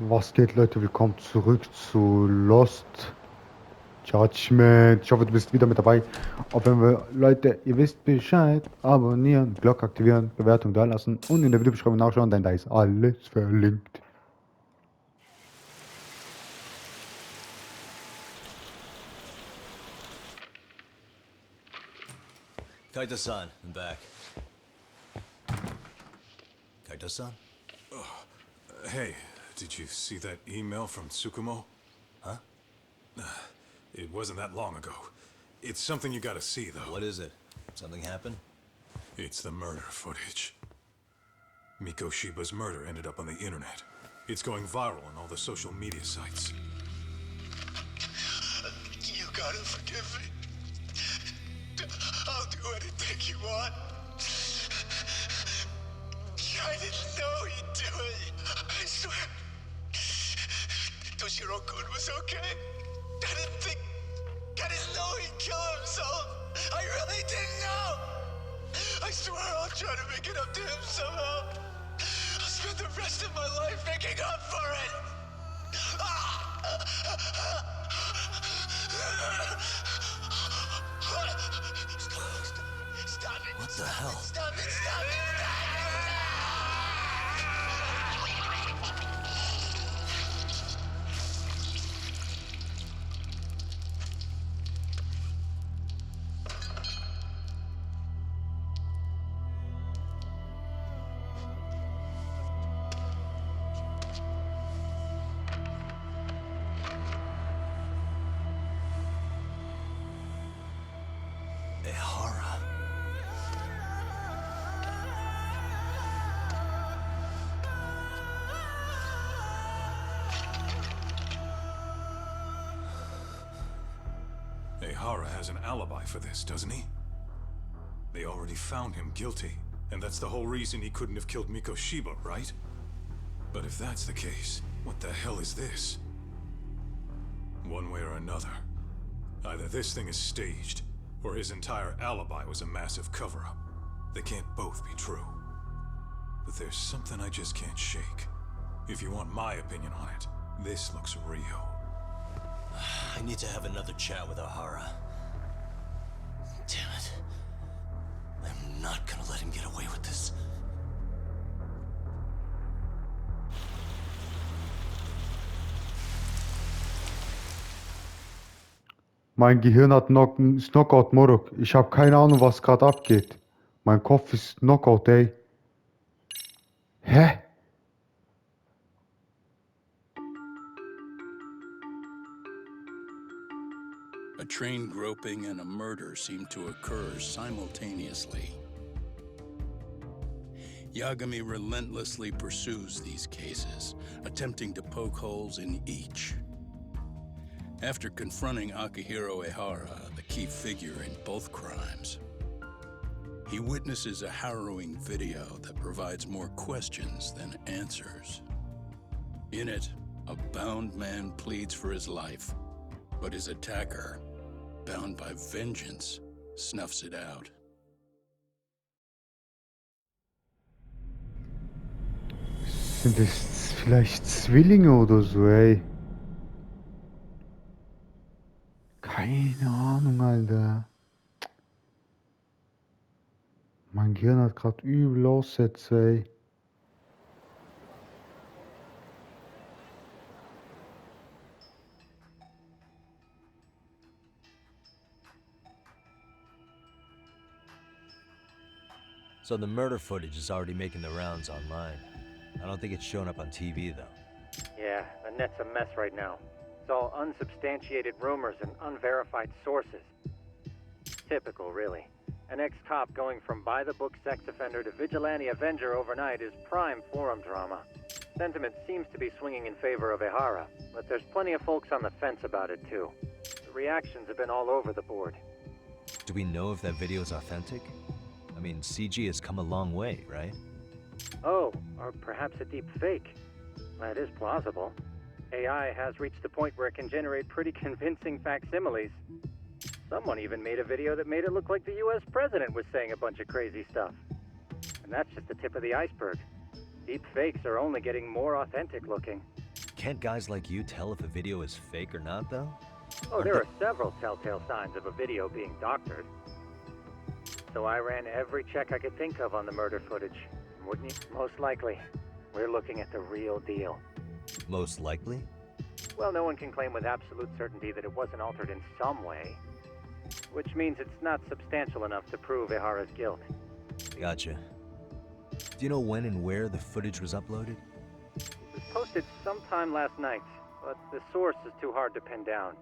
Was geht, Leute? Willkommen zurück zu Lost Judgment. Ich hoffe, du bist wieder mit dabei. Auch wenn wir, Leute, ihr wisst Bescheid. Abonnieren, Glocke aktivieren, Bewertung da lassen und in der Videobeschreibung nachschauen, denn da ist alles verlinkt. Kaito-san, I'm back. Kaito-san? Hey, did you see that email from Tsukumo? Huh? It wasn't that long ago. It's something you gotta see, though. What is it? Something happened? It's the murder footage. Miko Shiba's murder ended up on the internet. It's going viral on all the social media sites. You gotta forgive me. I'll do anything you want. I didn't know he'd do it. I swear. Toshiro-kun was okay. I didn't know he'd kill himself. I really didn't know. I swear I'll try to make it up to him somehow. I'll spend the rest of my life making up for it. Stop it. What the hell? Stop it. Stop it. MEHR. Ehara has an alibi for this, doesn't he? They already found him guilty, and that's the whole reason he couldn't have killed Miko Shiba, right? But if that's the case, what the hell is this? One way or another, either this thing is staged, or his entire alibi was a massive cover-up. They can't both be true. But there's something I just can't shake. If you want my opinion on it, this looks real. I need to have another chat with Ohara. Damn it. I'm not gonna let him get away with this. Mein Gehirn hat ist Knockout, Morok. Ich habe keine Ahnung, was gerade abgeht. Mein Kopf ist Knockout, ey. Hä? A train groping and a murder seem to occur simultaneously. Yagami relentlessly pursues these cases, attempting to poke holes in each. After confronting Akihiro Ehara, the key figure in both crimes, he witnesses a harrowing video that provides more questions than answers. In it, a bound man pleads for his life, but his attacker, bound by vengeance, snuffs it out. Sind es vielleicht Zwillinge oder so, ey? Keine Ahnung, Alter. Mein Gehirn hat gerade übel Aussätze, ey. So the murder footage is already making the rounds online. I don't think it's showing up on TV, though. Yeah, the net's a mess right now. It's all unsubstantiated rumors and unverified sources. Typical, really. An ex-cop going from by-the-book sex offender to vigilante avenger overnight is prime forum drama. Sentiment seems to be swinging in favor of Ehara, but there's plenty of folks on the fence about it, too. The reactions have been all over the board. Do we know if that video is authentic? I mean, CG has come a long way, right? Oh, or perhaps a deep fake. That is plausible. AI has reached the point where it can generate pretty convincing facsimiles. Someone even made a video that made it look like the US president was saying a bunch of crazy stuff. And that's just the tip of the iceberg. Deep fakes are only getting more authentic looking. Can't guys like you tell if a video is fake or not, though? Oh, there are several telltale signs of a video being doctored. So I ran every check I could think of on the murder footage. Wouldn't you? Most likely, we're looking at the real deal. Most likely? Well, no one can claim with absolute certainty that it wasn't altered in some way. Which means it's not substantial enough to prove Ehara's guilt. Gotcha. Do you know when and where the footage was uploaded? It was posted sometime last night, but the source is too hard to pin down.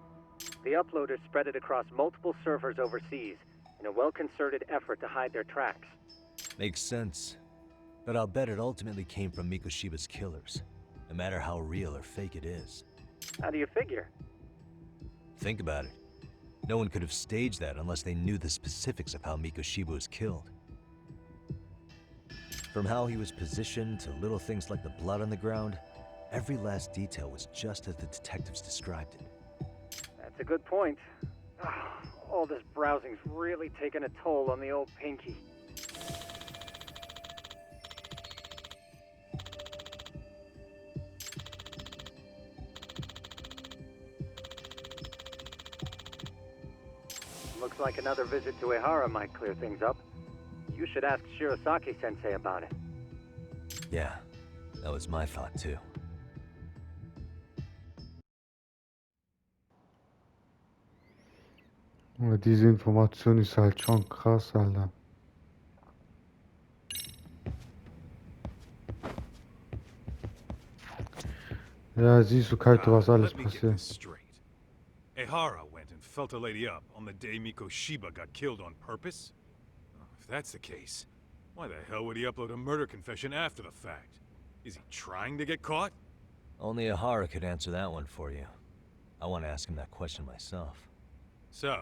The uploaders spread it across multiple servers overseas in a well-concerted effort to hide their tracks. Makes sense. But I'll bet it ultimately came from Mikoshiba's killers, no matter how real or fake it is. How do you figure? Think about it. No one could have staged that unless they knew the specifics of how Mikoshiba was killed. From how he was positioned to little things like the blood on the ground, every last detail was just as the detectives described it. That's a good point. All this browsing's really taken a toll on the old pinky. Looks like another visit to Ehara might clear things up. You should ask Shirosaki-sensei about it. Yeah, that was my thought too. Aber diese Information ist halt schon krass, Alter. Ja, siehst du, Kaito, was alles Let me get passiert. this straight. Ehara went and felt a lady up on the day Mikoshiba got killed on purpose? If that's the case, why the hell would he upload a murder confession after the fact? Is he trying to get caught? Only Ehara could answer that one for you. I want to ask him that question myself. So,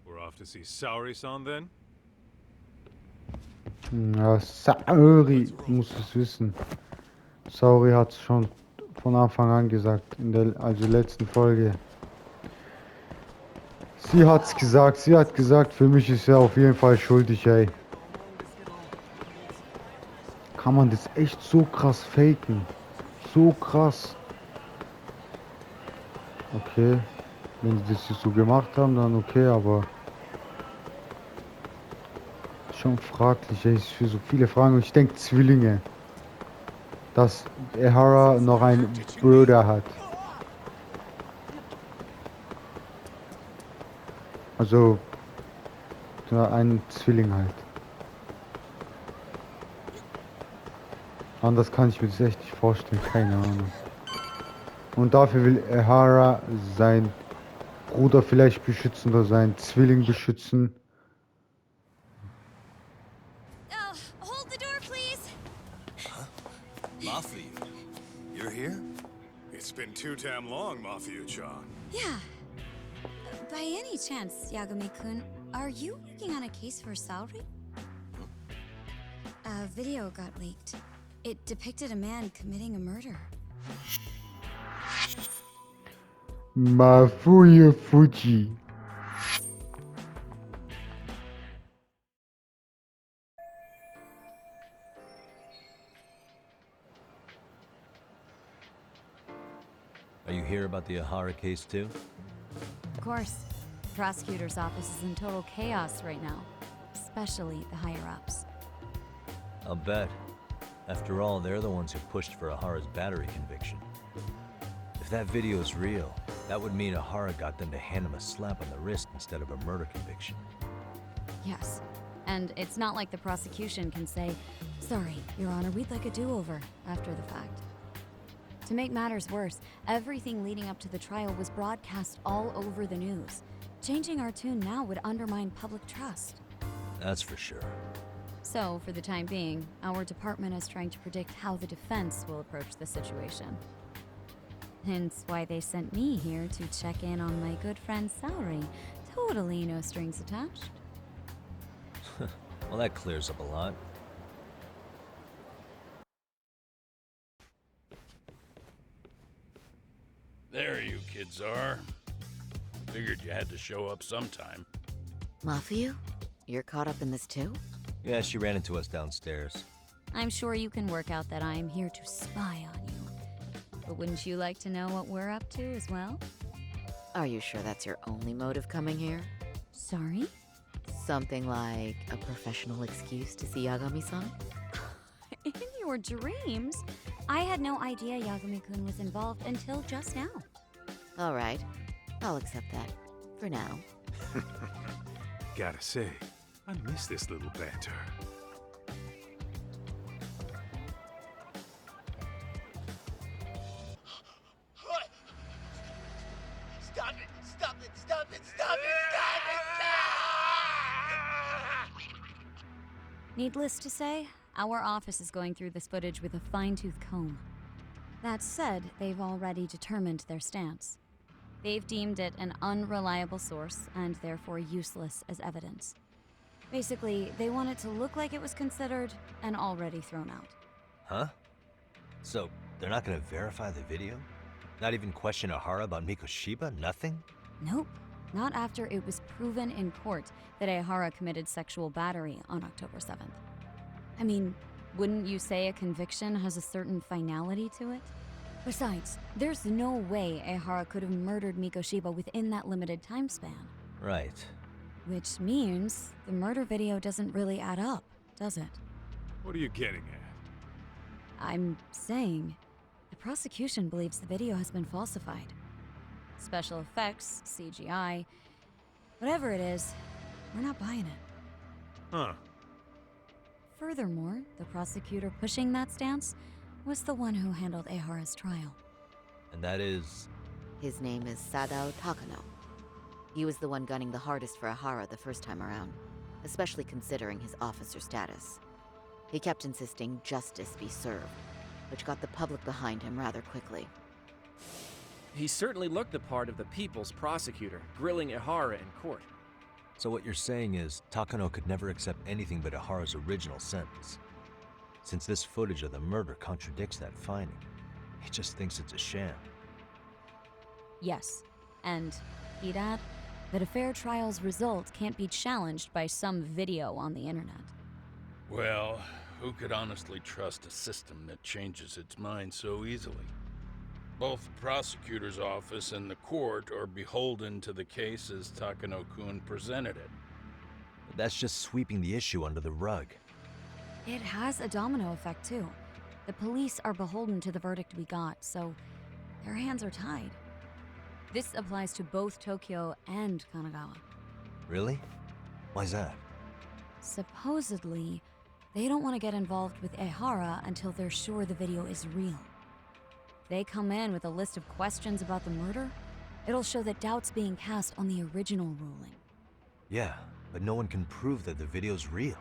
we're off to see Saori-san then? Ja, Saori muss es wissen. Saori hat es schon von Anfang an gesagt, in der letzten Folge. Sie hat's gesagt, sie hat gesagt, für mich ist er auf jeden Fall schuldig, ey. Kann man das echt so krass faken? So krass. Okay, wenn sie das so gemacht haben, dann okay, aber schon fraglich, ey, für so viele Fragen. Ich denke Zwillinge, dass Ehara noch einen Bruder hat. Also einen Zwilling halt. Anders kann ich mir das echt nicht vorstellen, keine Ahnung. Und dafür will Ehara seinen Bruder vielleicht beschützen oder seinen Zwilling beschützen. Hold the door, please. Mafia, you're here? It's been too damn long, Mafia-chan. Yeah. By any chance, Yagami-kun, are you working on a case for Saori? A video got leaked. It depicted a man committing a murder. Mafuya Fuji. Are you here about the Ehara case too? Of course. The prosecutor's office is in total chaos right now, especially the higher-ups. I'll bet. After all, they're the ones who pushed for Ehara's battery conviction. If that video is real, that would mean Ehara got them to hand him a slap on the wrist instead of a murder conviction. Yes. And it's not like the prosecution can say, "Sorry, Your Honor, we'd like a do-over," after the fact. To make matters worse, everything leading up to the trial was broadcast all over the news. Changing our tune now would undermine public trust. That's for sure. So, for the time being, our department is trying to predict how the defense will approach the situation. Hence why they sent me here to check in on my good friend Saori. Totally no strings attached. Well, that clears up a lot. There you kids are. Figured you had to show up sometime. Mafia? You're caught up in this too? Yeah, she ran into us downstairs. I'm sure you can work out that I am here to spy on you. But wouldn't you like to know what we're up to as well? Are you sure that's your only motive coming here? Sorry? Something like a professional excuse to see Yagami-san? In your dreams? I had no idea Yagami-kun was involved until just now. All right, I'll accept that. For now. Gotta say, I miss this little banter. What? Stop it! Stop it! Stop it! Stop it! Stop it! Needless to say, our office is going through this footage with a fine-tooth comb. That said, they've already determined their stance. They've deemed it an unreliable source and therefore useless as evidence. Basically, they want it to look like it was considered and already thrown out. Huh? So, they're not gonna verify the video? Not even question Ehara about Mikoshiba? Nothing? Nope. Not after it was proven in court that Ehara committed sexual battery on October 7th. I mean, wouldn't you say a conviction has a certain finality to it? Besides, there's no way Ehara could have murdered Mikoshiba within that limited time span. Right. Which means the murder video doesn't really add up, does it? What are you getting at? I'm saying the prosecution believes the video has been falsified. Special effects, CGI, whatever it is, we're not buying it. Huh. Furthermore, the prosecutor pushing that stance was the one who handled Ehara's trial. And that is... His name is Sadao Takano. He was the one gunning the hardest for Ehara the first time around, especially considering his officer status. He kept insisting justice be served, which got the public behind him rather quickly. He certainly looked the part of the people's prosecutor, grilling Ehara in court. So what you're saying is, Takano could never accept anything but Ehara's original sentence. Since this footage of the murder contradicts that finding, he just thinks it's a sham. Yes, and he'd add that a fair trial's result can't be challenged by some video on the internet. Well, who could honestly trust a system that changes its mind so easily? Both the prosecutor's office and the court are beholden to the case as Takano-kun presented it. But that's just sweeping the issue under the rug. It has a domino effect, too. The police are beholden to the verdict we got, so their hands are tied. This applies to both Tokyo and Kanagawa. Really? Why's that? Supposedly, they don't want to get involved with Ehara until they're sure the video is real. If they come in with a list of questions about the murder, it'll show that doubt's being cast on the original ruling. Yeah, but no one can prove that the video's real.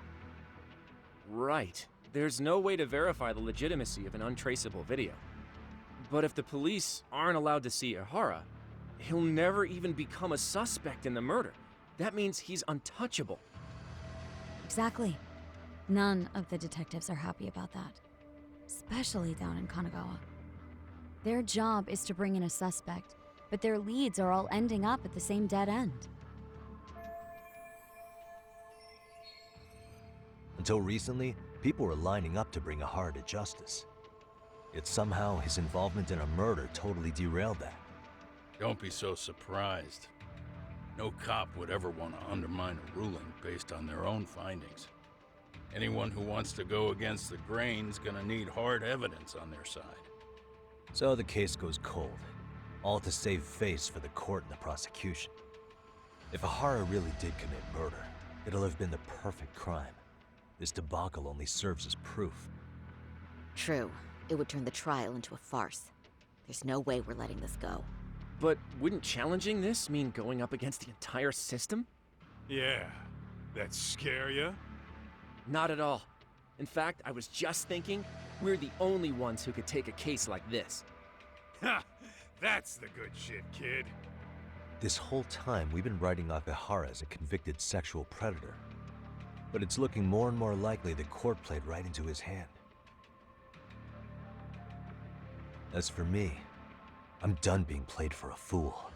Right. There's no way to verify the legitimacy of an untraceable video. But if the police aren't allowed to see Ehara, he'll never even become a suspect in the murder. That means he's untouchable. Exactly. None of the detectives are happy about that. Especially down in Kanagawa. Their job is to bring in a suspect, but their leads are all ending up at the same dead end. Until recently, people were lining up to bring Ehara to justice. Yet somehow his involvement in a murder totally derailed that. Don't be so surprised. No cop would ever want to undermine a ruling based on their own findings. Anyone who wants to go against the grain's gonna need hard evidence on their side. So the case goes cold, all to save face for the court and the prosecution. If Ehara really did commit murder, it'll have been the perfect crime. This debacle only serves as proof. True. It would turn the trial into a farce. There's no way we're letting this go. But wouldn't challenging this mean going up against the entire system? Yeah. That scare ya? Not at all. In fact, I was just thinking, we're the only ones who could take a case like this. Ha! That's the good shit, kid. This whole time, we've been writing off Ehara as a convicted sexual predator. But it's looking more and more likely the court played right into his hand. As for me, I'm done being played for a fool.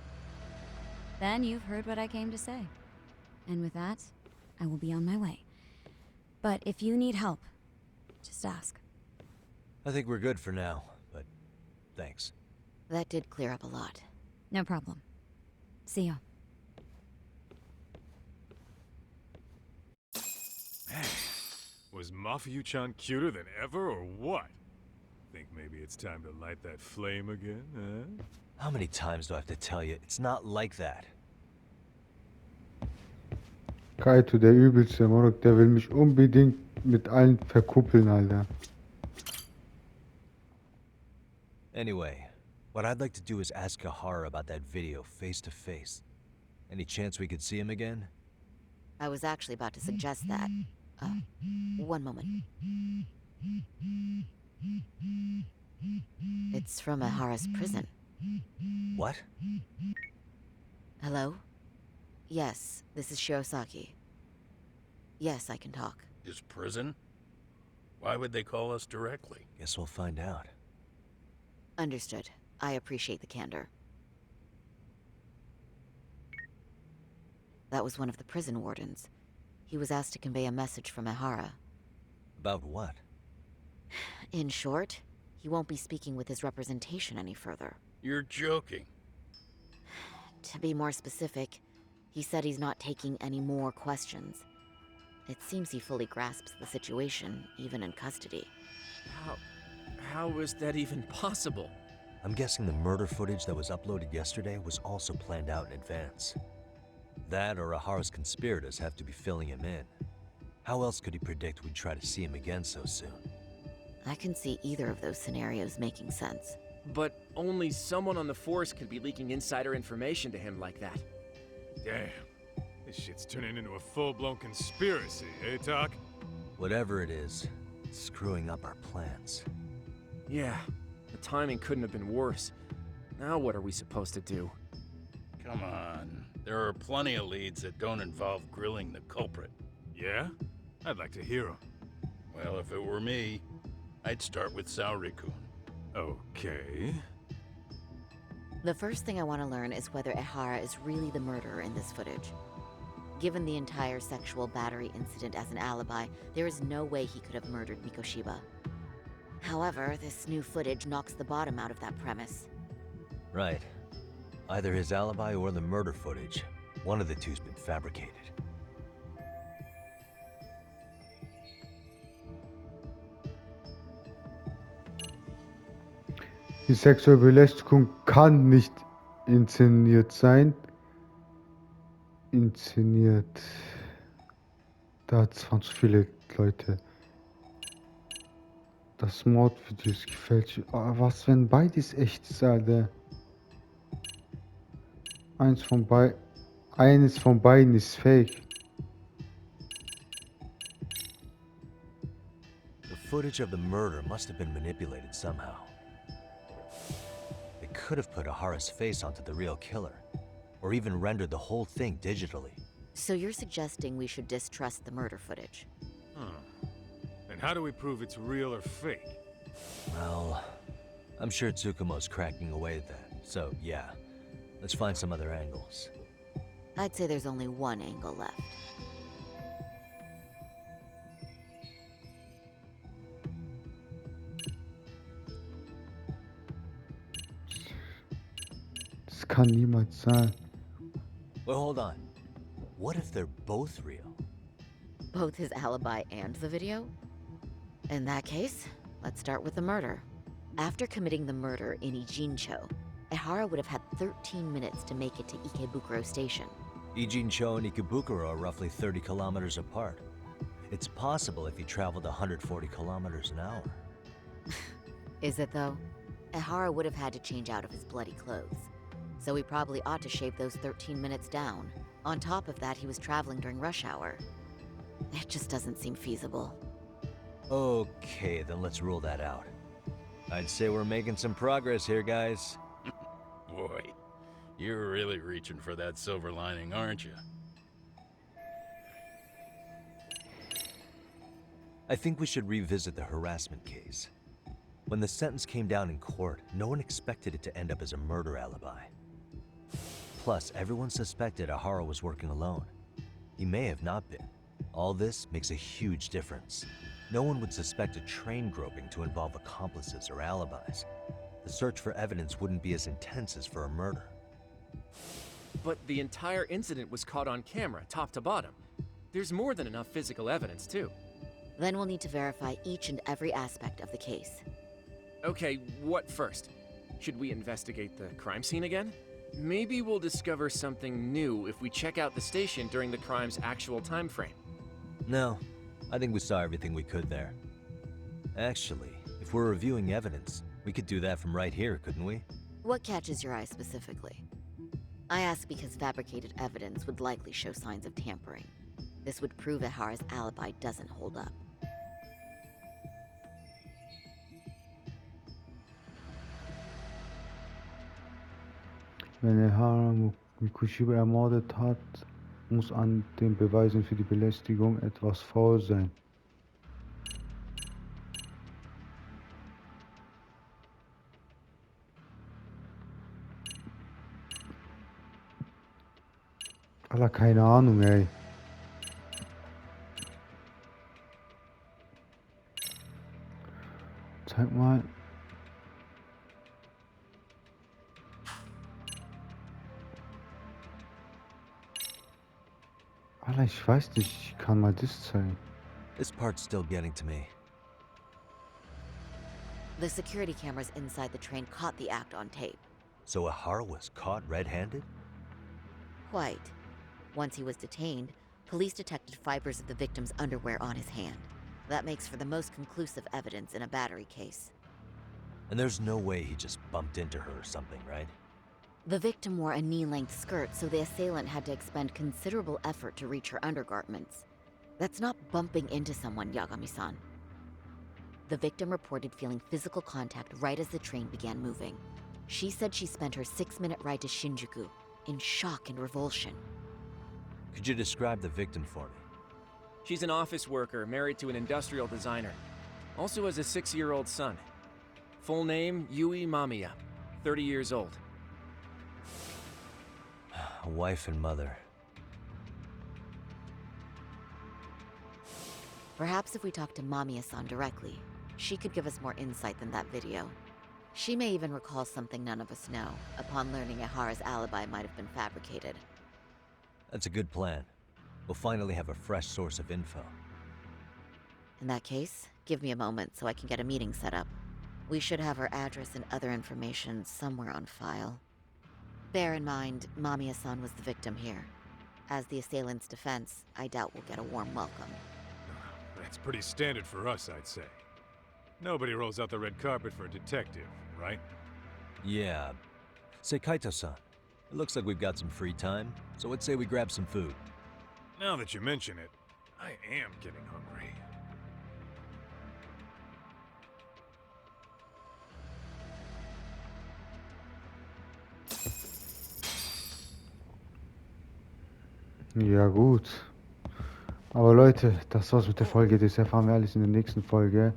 Then you've heard what I came to say. And with that, I will be on my way. But if you need help, just ask. I think we're good for now, but Thanks. That did clear up a lot. No problem. See ya. Was Mafuyu-chan cuter than ever, or what? Think maybe it's time to light that flame again, huh? How many times do I have to tell you? It's not like that. Kaito, der übelste Monok, der will mich unbedingt mit allen verkuppeln, Alter. Anyway, what I'd like to do is ask Kahara about that video face to face. Any chance we could see him again? I was actually about to suggest that. One moment. It's from Ehara's prison. What? Hello? Yes, this is Shirosaki. Yes, I can talk. His prison? Why would they call us directly? Guess we'll find out. Understood. I appreciate the candor. That was one of the prison wardens. He was asked to convey a message from Ehara. About what? In short, he won't be speaking with his representation any further. You're joking. To be more specific, he said he's not taking any more questions. It seems he fully grasps the situation, even in custody. How is that even possible? I'm guessing the murder footage that was uploaded yesterday was also planned out in advance. That or Ahara's conspirators have to be filling him in. How else could he predict we'd try to see him again so soon? I can see either of those scenarios making sense. But only someone on the force could be leaking insider information to him like that. Damn. This shit's turning into a full-blown conspiracy, eh, Talk? Whatever it is, it's screwing up our plans. Yeah, the timing couldn't have been worse. Now what are we supposed to do? Come on. There are plenty of leads that don't involve grilling the culprit. Yeah? I'd like to hear them. Well, if it were me, I'd start with Saori-kun. Okay. The first thing I want to learn is whether Ehara is really the murderer in this footage. Given the entire sexual battery incident as an alibi, there is no way he could have murdered Mikoshiba. However, this new footage knocks the bottom out of that premise. Right. Either his alibi or the murder footage. One of the two's been fabricated. Die sexuelle Belästigung kann nicht inszeniert sein. Inszeniert. Da waren zu viele Leute. Das Mordvideo ist gefälscht. Oh, was, wenn beides echt ist, Alter? Eines von beiden ist fake. The footage of the murder must have been manipulated somehow. They could have put Ahara's face onto the real killer, or even rendered the whole thing digitally. So you're suggesting we should distrust the murder footage? Huh. And how do we prove it's real or fake? Well, I'm sure Tsukumo's cracking away at that, so yeah. Let's find some other angles. I'd say there's only one angle left. Das kann niemals sein. Well, hold on. What if they're both real? Both his alibi and the video? In that case, let's start with the murder. After committing the murder in Ijincho, Ehara would have had 13 minutes to make it to Ikebukuro Station. Ijincho and Ikebukuro are roughly 30 kilometers apart. It's possible if he traveled 140 kilometers an hour. Is it though? Ehara would have had to change out of his bloody clothes. So he probably ought to shave those 13 minutes down. On top of that, he was traveling during rush hour. It just doesn't seem feasible. Okay, then let's rule that out. I'd say we're making some progress here, guys. Boy, you're really reaching for that silver lining, aren't you? I think we should revisit the harassment case. When the sentence came down in court, no one expected it to end up as a murder alibi. Plus, everyone suspected Ahara was working alone. He may have not been. All this makes a huge difference. No one would suspect a train groping to involve accomplices or alibis. the search for evidence wouldn't be as intense as for a murder. But the entire incident was caught on camera, top to bottom. There's more than enough physical evidence, too. Then we'll need to verify each and every aspect of the case. Okay, what first? Should we investigate the crime scene again? Maybe we'll discover something new if we check out the station during the crime's actual time frame. No, I think we saw everything we could there. Actually, if we're reviewing evidence, we could do that from right here, couldn't we? What catches your eye specifically? I ask because fabricated evidence would likely show signs of tampering. This would prove Ehara's alibi doesn't hold up. Wenn Ehara Mikushiba ermordet hat, muss an den Beweisen für die Belästigung etwas faul sein. Alter, keine Ahnung, ey. Zeig mal. Alter, ich weiß nicht, ich kann mal das zeigen. This part's still getting to me. The security cameras inside the train caught the act on tape. So Ehara was caught red-handed? Quite. Once he was detained, police detected fibers of the victim's underwear on his hand. That makes for the most conclusive evidence in a battery case. And there's no way he just bumped into her or something, right? The victim wore a knee-length skirt, so the assailant had to expend considerable effort to reach her undergarments. That's not bumping into someone, Yagami-san. The victim reported feeling physical contact right as the train began moving. She said she spent her 6-minute ride to Shinjuku in shock and revulsion. Could you describe the victim for me? She's an office worker married to an industrial designer. Also has a 6-year-old son. Full name, Yui Mamiya, 30 years old. A wife and mother. Perhaps if we talk to Mamiya-san directly, she could give us more insight than that video. She may even recall something none of us know, upon learning Ehara's alibi might have been fabricated. That's a good plan. We'll finally have a fresh source of info. In that case, give me a moment so I can get a meeting set up. We should have her address and other information somewhere on file. Bear in mind, Mamiya-san was the victim here. As the assailant's defense, I doubt we'll get a warm welcome. That's pretty standard for us, I'd say. Nobody rolls out the red carpet for a detective, right? Yeah. Say, Kaito-san, it looks like we've got some free time, so let's say we grab some food. Now that you mention it, I am getting hungry. Ja gut. Aber Leute, das war's mit der Folge. Das erfahren wir alles in der nächsten Folge.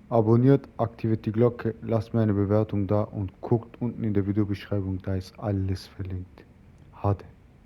Abonniert, aktiviert die Glocke, lasst mir eine Bewertung da und guckt unten in der Videobeschreibung, da ist alles verlinkt. Hade.